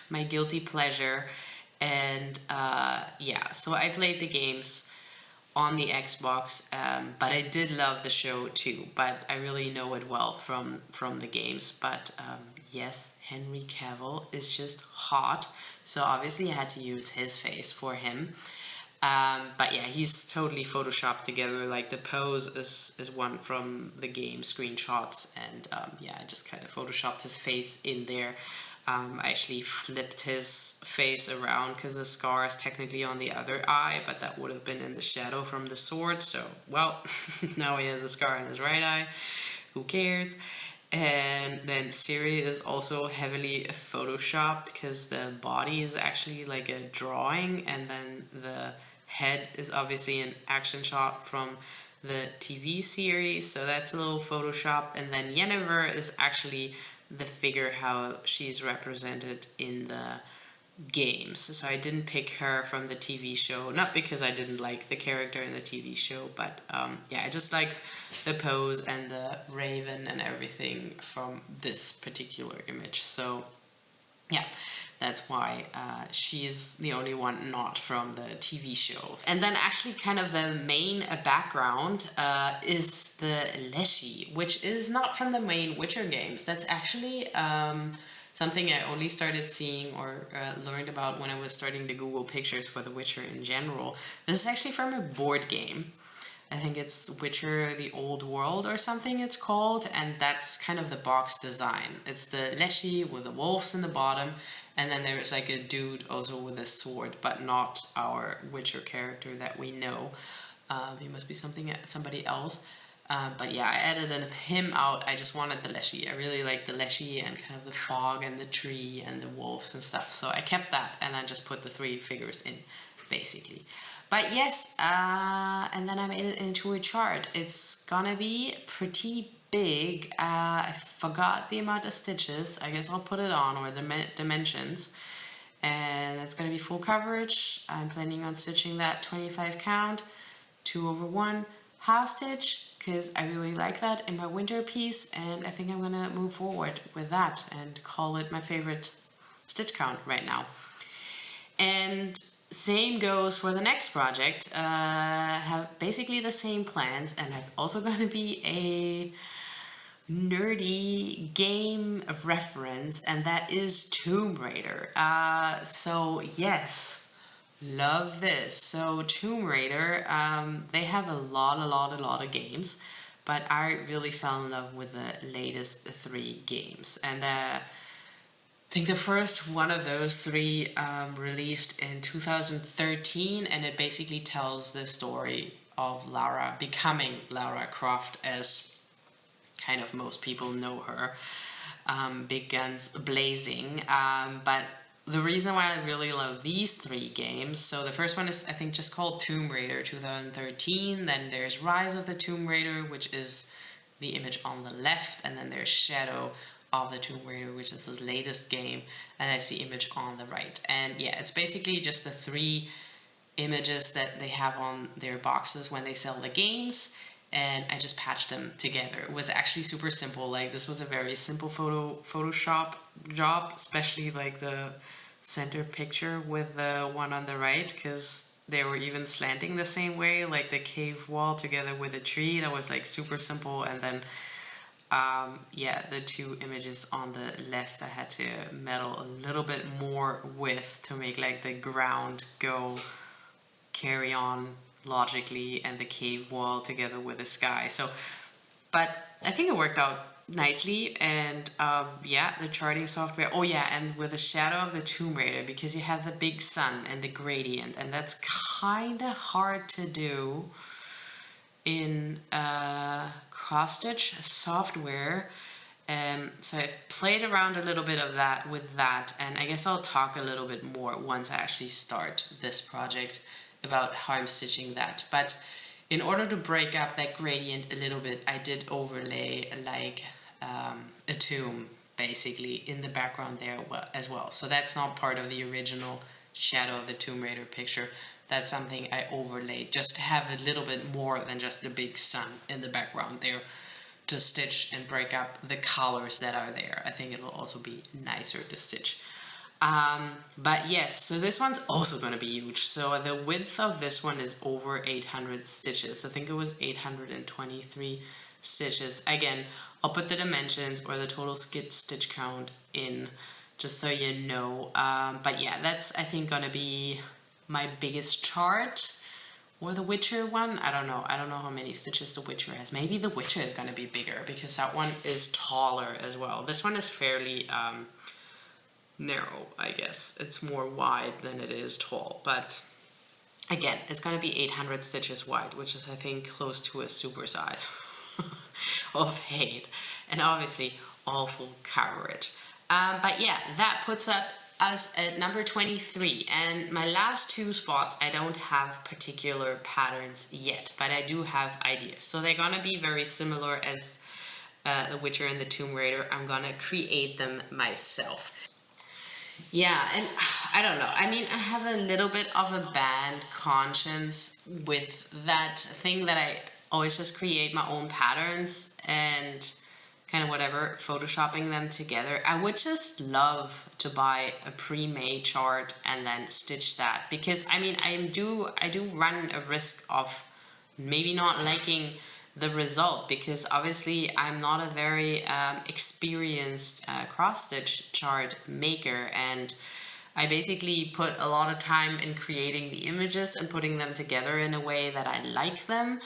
my guilty pleasure. And yeah, so I played the games on the Xbox, but I did love the show too. But I really know it well from the games. But yes, Henry Cavill is just hot, so obviously I had to use his face for him. But yeah, he's totally photoshopped together. Like the pose is one from the game screenshots, and yeah, I just kind of photoshopped his face in there. I actually flipped his face around because the scar is technically on the other eye, but that would have been in the shadow from the sword. So, well, now he has a scar in his right eye. Who cares? And then Ciri is also heavily photoshopped because the body is actually like a drawing, and then the head is obviously an action shot from the TV series, so that's a little photoshopped. And then Yennefer is actually the figure how she's represented in the games. So I didn't pick her from the TV show, not because I didn't like the character in the TV show, but yeah, I just like the pose and the raven and everything from this particular image. So yeah, that's why she's the only one not from the TV show. And then actually kind of the main background is the Leshy, which is not from the main Witcher games. That's actually something I only started seeing or learned about when I was starting to Google pictures for The Witcher in general. This is actually from a board game. I think it's Witcher the Old World or something it's called, and that's kind of the box design. It's the Leshy with the wolves in the bottom, and then there's like a dude also with a sword, but not our Witcher character that we know. He must be somebody else. But yeah, I added him out. I just wanted the Leshy. I really like the Leshy and kind of the fog and the tree and the wolves and stuff. So I kept that and then just put the 3 figures in, basically. But yes, and then I made it into a chart. It's gonna be pretty big. I forgot the amount of stitches. I guess I'll put it on, or the dimensions. And it's gonna be full coverage. I'm planning on stitching that 25 count, 2/1 half stitch, because I really like that in my winter piece, and I think I'm gonna move forward with that and call it my favorite stitch count right now. And same goes for the next project. Have basically the same plans, and that's also going to be a nerdy game reference, and that is Tomb Raider. So yes, love this. So Tomb Raider, they have a lot of games, but I really fell in love with the latest 3 games, and I think the first one of those 3 released in 2013, and it basically tells the story of Lara becoming Lara Croft, as kind of most people know her, big guns blazing. But the reason why I really love these 3 games, so the first one is I think just called Tomb Raider 2013, then there's Rise of the Tomb Raider, which is the image on the left, and then there's Shadow of the Tomb Raider, which is the latest game, and that's the image on the right. And yeah, it's basically just the 3 images that they have on their boxes when they sell the games, and I just patched them together. It was actually super simple. Like, this was a very simple Photoshop job, especially like the center picture with the one on the right, because they were even slanting the same way, like the cave wall together with a tree. That was like super simple. And then yeah, the 2 images on the left I had to meddle a little bit more with to make like the ground go carry on logically and the cave wall together with the sky. So, but I think it worked out nicely. And yeah, the charting software, oh yeah, and with the Shadow of the Tomb Raider, because you have the big sun and the gradient, and that's kind of hard to do in cross-stitch software. So I've played around a little bit of that with that, and I guess I'll talk a little bit more once I actually start this project about how I'm stitching that. But in order to break up that gradient a little bit, I did overlay like a tomb basically in the background there as well. So that's not part of the original Shadow of the Tomb Raider picture. That's something I overlaid just to have a little bit more than just the big sun in the background there to stitch and break up the colors that are there. I think it'll also be nicer to stitch. But yes, so this one's also going to be huge. So the width of this one is over 800 stitches. I think it was 823 stitches. Again, I'll put the dimensions or the total stitch count in just so you know. But yeah, that's I think going to be my biggest chart. Or the Witcher one, I don't know how many stitches the Witcher has. Maybe the Witcher is going to be bigger because that one is taller as well. This one is fairly narrow, I guess. It's more wide than it is tall, but again, it's going to be 800 stitches wide, which is I think close to a super size of hate, and obviously all full coverage. But yeah, that puts us at number 23, and my last two spots I don't have particular patterns yet, but I do have ideas, so they're gonna be very similar as the Witcher and the Tomb Raider. I'm gonna create them myself. Yeah, and I don't know, I mean, I have a little bit of a bad conscience with that thing that I always just create my own patterns and kind of whatever, photoshopping them together. I would just love to buy a pre-made chart and then stitch that, because I mean I do run a risk of maybe not liking the result, because obviously I'm not a very experienced cross-stitch chart maker, and I basically put a lot of time in creating the images and putting them together in a way that I like them.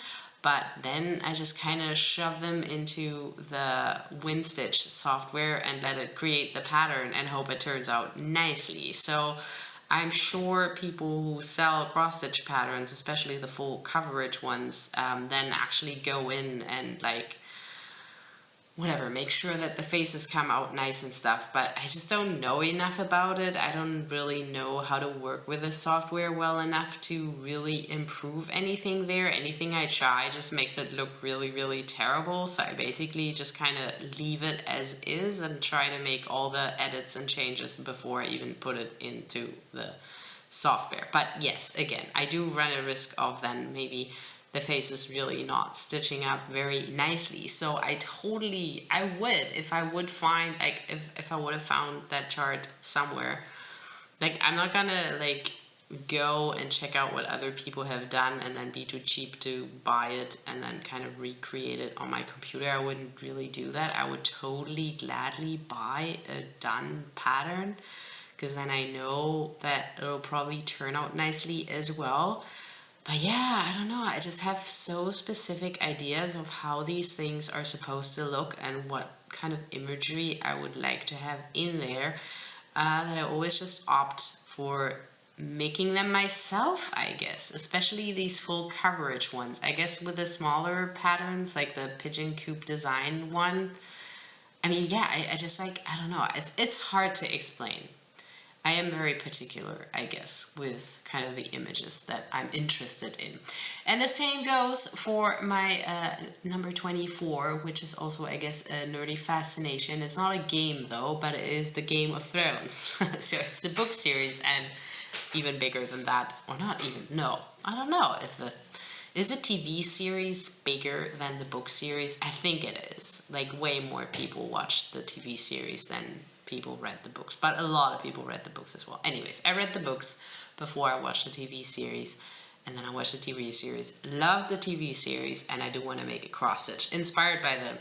But then I just kind of shove them into the WinStitch software and let it create the pattern and hope it turns out nicely. So I'm sure people who sell cross-stitch patterns, especially the full coverage ones, then actually go in and like whatever, make sure that the faces come out nice and stuff, but I just don't know enough about it. I don't really know how to work with the software well enough to really improve anything there. Anything I try just makes it look really, really terrible, so I basically just kind of leave it as is and try to make all the edits and changes before I even put it into the software. But yes, again, I do run a risk of then maybe the face is really not stitching up very nicely. So I would, if I would find, like, if I would have found that chart somewhere, like, I'm not gonna, like, go and check out what other people have done and then be too cheap to buy it and then kind of recreate it on my computer. I wouldn't really do that. I would totally gladly buy a done pattern, because then I know that it'll probably turn out nicely as well. But yeah, I don't know, I just have so specific ideas of how these things are supposed to look and what kind of imagery I would like to have in there, that I always just opt for making them myself, I guess, especially these full coverage ones. I guess with the smaller patterns, like the pigeon coop design one, I mean, yeah, I just like, I don't know, it's hard to explain. I am very particular, I guess, with kind of the images that I'm interested in. And the same goes for my number 24, which is also, I guess, a nerdy fascination. It's not a game, though, but it is the Game of Thrones. So it's a book series, and even bigger than that, or not even, no, I don't know if is a TV series bigger than the book series? I think it is. Like, way more people watched the TV series than people read the books, but a lot of people read the books as well. Anyways, I read the books before I watched the TV series, and then I watched the TV series. Loved the TV series, and I do want to make a cross-stitch inspired by the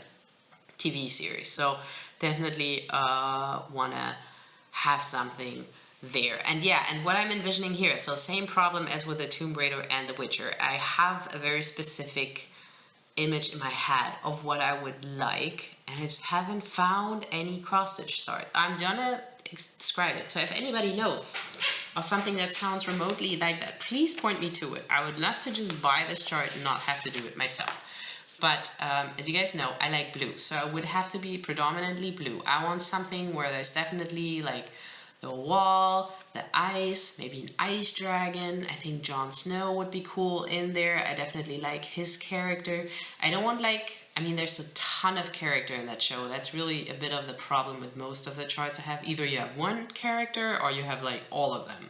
TV series. So definitely want to have something there. And yeah, and what I'm envisioning here, so same problem as with the Tomb Raider and the Witcher. I have a very specific image in my head of what I would like, and I just haven't found any cross-stitch chart. I'm gonna describe it, so if anybody knows of something that sounds remotely like that, please point me to it. I would love to just buy this chart and not have to do it myself. But as you guys know, I like blue, so it would have to be predominantly blue. I want something where there's definitely like the wall, the ice, maybe an ice dragon. I think Jon Snow would be cool in there. I definitely like his character. I don't want there's a ton of character in that show. That's really a bit of the problem with most of the charts I have. Either you have one character or you have like all of them.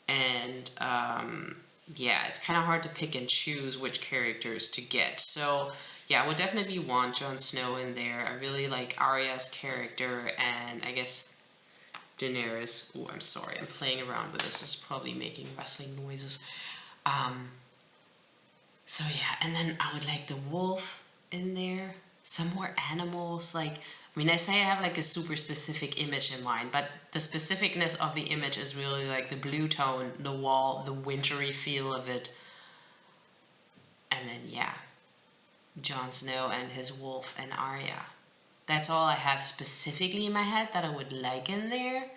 And yeah, it's kind of hard to pick and choose which characters to get. So yeah, I would definitely want Jon Snow in there. I really like Arya's character, and I guess Daenerys. Oh, I'm sorry, I'm playing around with this. It's probably making rustling noises. So yeah, and then I would like the wolf in there. Some more animals, I say I have like a super specific image in mind, but the specificness of the image is really like the blue tone, the wall, the wintry feel of it. And then yeah, Jon Snow and his wolf and Arya. That's all I have specifically in my head that I would like in there.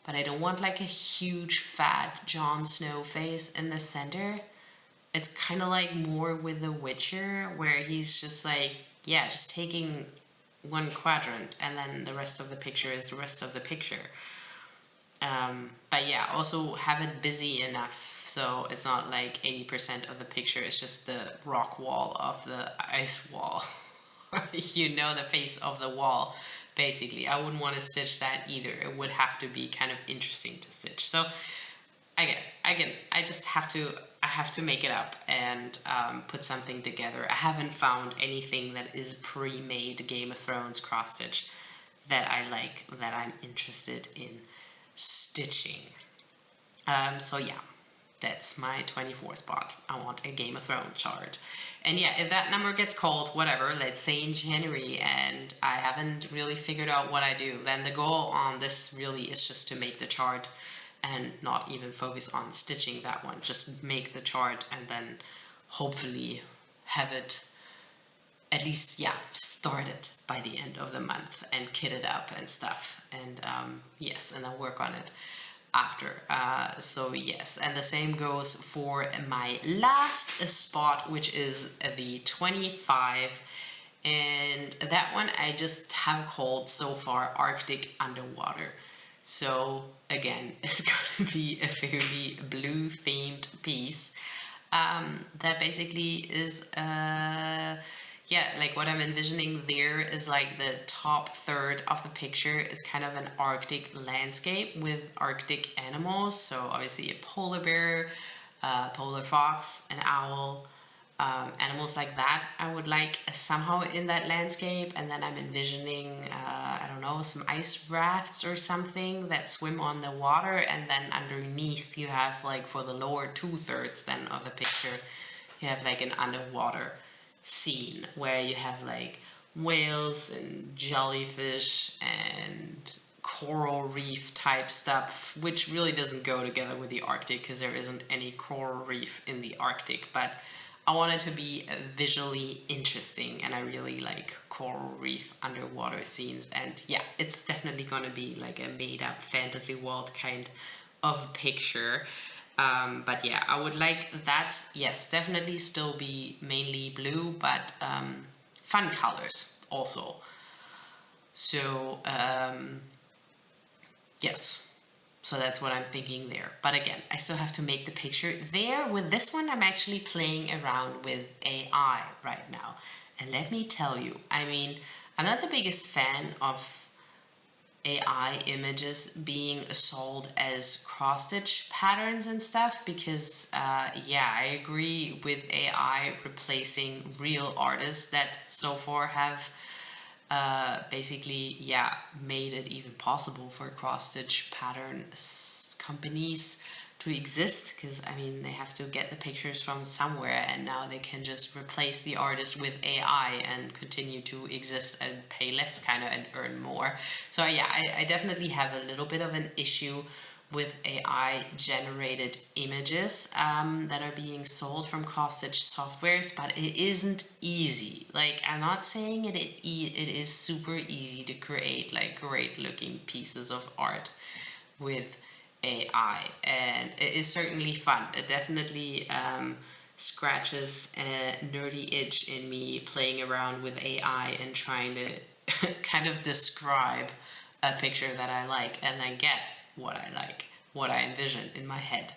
But I don't want like a huge fat Jon Snow face in the center. It's kind of like more with The Witcher, where he's just like, yeah, just taking one quadrant and then the rest of the picture is the rest of the picture. But yeah, also have it busy enough so it's not like 80% of the picture is just the rock wall of the ice wall. The face of the wall, basically. I wouldn't want to stitch that either. It would have to be kind of interesting to stitch. So I have to make it up and put something together. I haven't found anything that is pre-made Game of Thrones cross stitch that I like, that I'm interested in stitching. So yeah, that's my 24 spot. I want a Game of Thrones chart. And yeah, if that number gets called, whatever, let's say in January, and I haven't really figured out what I do, then the goal on this really is just to make the chart and not even focus on stitching that one. Just make the chart and then hopefully have it at least, start it by the end of the month and kit it up and stuff. And yes, and then work on it after. So yes, and the same goes for my last spot, which is the 25. And that one I just have called so far Arctic Underwater. So again, it's going to be a fairly blue themed piece that basically is like what I'm envisioning there is like the top third of the picture is kind of an Arctic landscape with Arctic animals. So obviously a polar bear, polar fox, an owl, animals like that I would like somehow in that landscape. And then I'm envisioning some ice rafts or something that swim on the water, and then underneath you have like for the lower 2/3 then of the picture you have like an underwater scene where you have like whales and jellyfish and coral reef type stuff, which really doesn't go together with the Arctic because there isn't any coral reef in the Arctic. But I want it to be visually interesting, and I really like coral reef underwater scenes. And yeah, it's definitely gonna be like a made-up fantasy world kind of picture. But yeah, I would like that, yes, definitely still be mainly blue, but fun colors also. So yes. So that's what I'm thinking there. But again, I still have to make the picture. There, with this one, I'm actually playing around with AI right now. And let me tell you, I'm not the biggest fan of AI images being sold as cross-stitch patterns and stuff because, I agree with AI replacing real artists that so far have made it even possible for cross-stitch pattern companies to exist, because they have to get the pictures from somewhere, and now they can just replace the artist with AI and continue to exist and pay less kind of and earn more. So I definitely have a little bit of an issue with AI generated images that are being sold from cross-stitch softwares, but it isn't easy. Like, I'm not saying it is super easy to create like great looking pieces of art with AI, and it is certainly fun. It definitely scratches a nerdy itch in me playing around with AI and trying to kind of describe a picture that I like and then get what I like, what I envision in my head.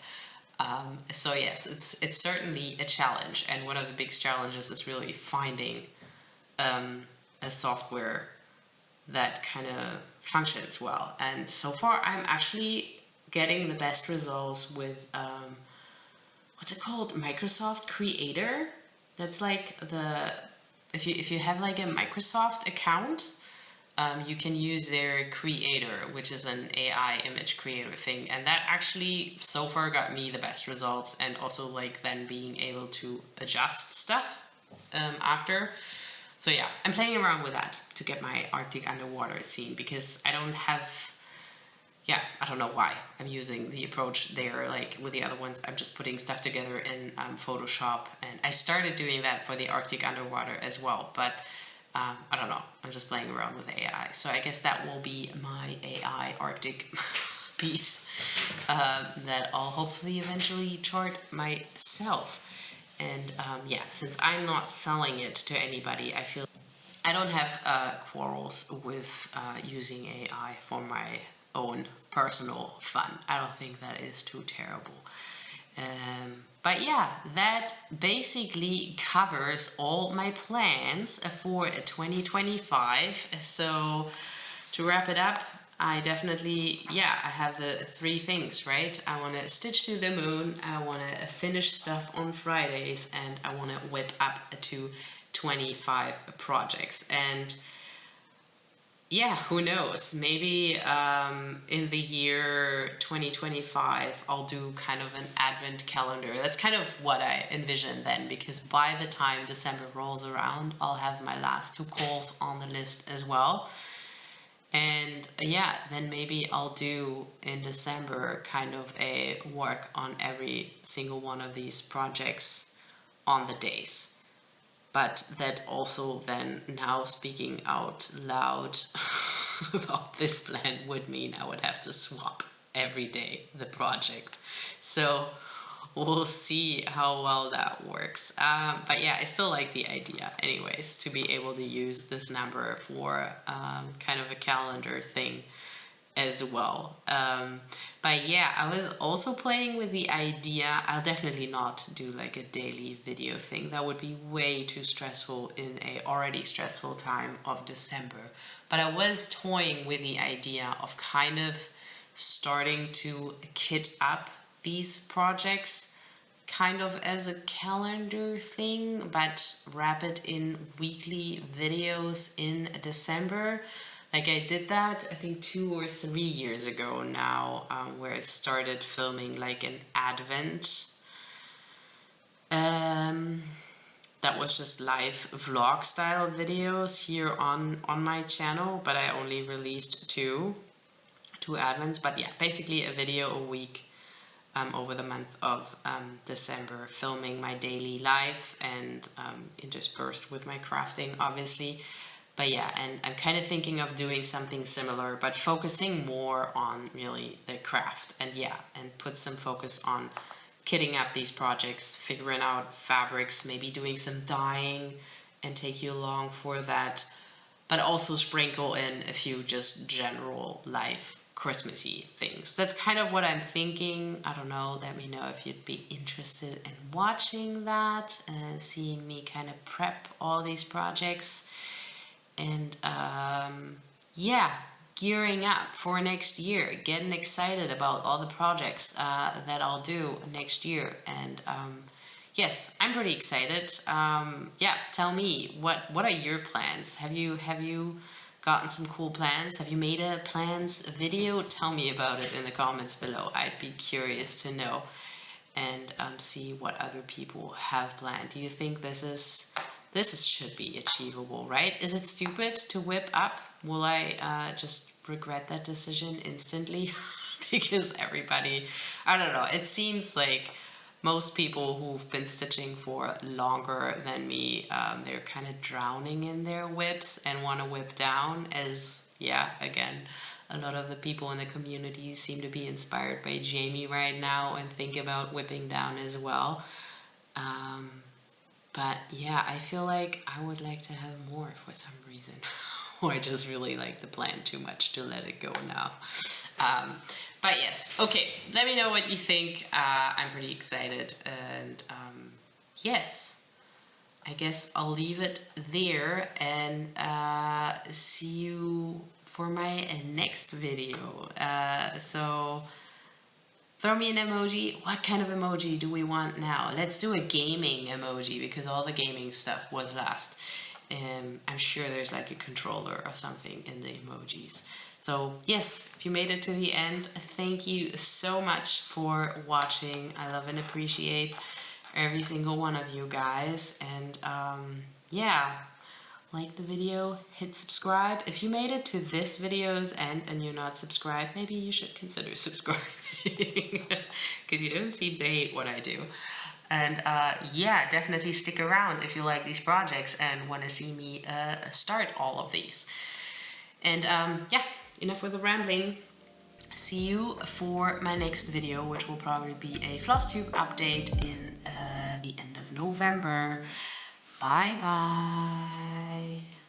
So yes, it's certainly a challenge, and one of the biggest challenges is really finding a software that kind of functions well. And so far, I'm actually getting the best results with what's it called? Microsoft Creator. That's like if you have like a Microsoft account, you can use their Creator, which is an AI image creator thing, and that actually so far got me the best results, and also like then being able to adjust stuff after. So yeah, I'm playing around with that to get my Arctic underwater scene, because I don't have, I don't know why I'm using the approach there. Like with the other ones, I'm just putting stuff together in Photoshop, and I started doing that for the Arctic underwater as well, but I don't know, I'm just playing around with AI. So I guess that will be my AI Arctic piece that I'll hopefully eventually chart myself. And since I'm not selling it to anybody, I feel I don't have quarrels with using AI for my own personal fun. I don't think that is too terrible. But yeah, that basically covers all my plans for 2025. So to wrap it up, I definitely, I have the three things, right? I want to stitch to the moon, I want to finish stuff on Fridays, and I want to whip up to 25 projects. And who knows? Maybe in the year 2025, I'll do kind of an advent calendar. That's kind of what I envision then, because by the time December rolls around, I'll have my last two calls on the list as well. And then maybe I'll do in December kind of a work on every single one of these projects on the days. But that also then, now speaking out loud about this plan, would mean I would have to swap every day the project. So we'll see how well that works. But I still like the idea anyways, to be able to use this number for kind of a calendar thing as well. But I was also playing with the idea, I'll definitely not do like a daily video thing. That would be way too stressful in a already stressful time of December. But I was toying with the idea of kind of starting to kit up these projects kind of as a calendar thing, but wrap it in weekly videos in December. Like I did that, I think 2 or 3 years ago now, where I started filming like an advent. That was just live vlog style videos here on my channel, but I only released two advents. But basically a video a week over the month of December, filming my daily life and interspersed with my crafting, obviously. But and I'm kind of thinking of doing something similar, but focusing more on really the craft, and put some focus on kitting up these projects, figuring out fabrics, maybe doing some dyeing and take you along for that, but also sprinkle in a few just general life Christmassy things. That's kind of what I'm thinking. I don't know, let me know if you'd be interested in watching that and seeing me kind of prep all these projects. And gearing up for next year, getting excited about all the projects that I'll do next year. And yes, I'm pretty excited. Tell me, what are your plans? Have you gotten some cool plans? Have you made a plans video? Tell me about it in the comments below. I'd be curious to know, and see what other people have planned. Do you think this should be achievable, right? Is it stupid to whip up? Will I just regret that decision instantly? Because everybody, I don't know, it seems like most people who've been stitching for longer than me, they're kind of drowning in their whips and want to whip down, as, again, a lot of the people in the community seem to be inspired by Jamie right now and think about whipping down as well. But I feel like I would like to have more for some reason. or I just really like the plant too much to let it go now. But yes, okay, let me know what you think. I'm pretty excited, and yes, I guess I'll leave it there, and see you for my next video. So throw me an emoji. What kind of emoji do we want now? Let's do a gaming emoji, because all the gaming stuff was last. I'm sure there's like a controller or something in the emojis. So yes, if you made it to the end, thank you so much for watching. I love and appreciate every single one of you guys. And yeah, like the video, hit subscribe. If you made it to this video's end and you're not subscribed, maybe you should consider subscribing, because you don't seem to hate what I do. And yeah, definitely stick around if you like these projects and want to see me start all of these. And yeah, enough with the rambling. See you for my next video, which will probably be a FlossTube update in the end of November. Bye bye.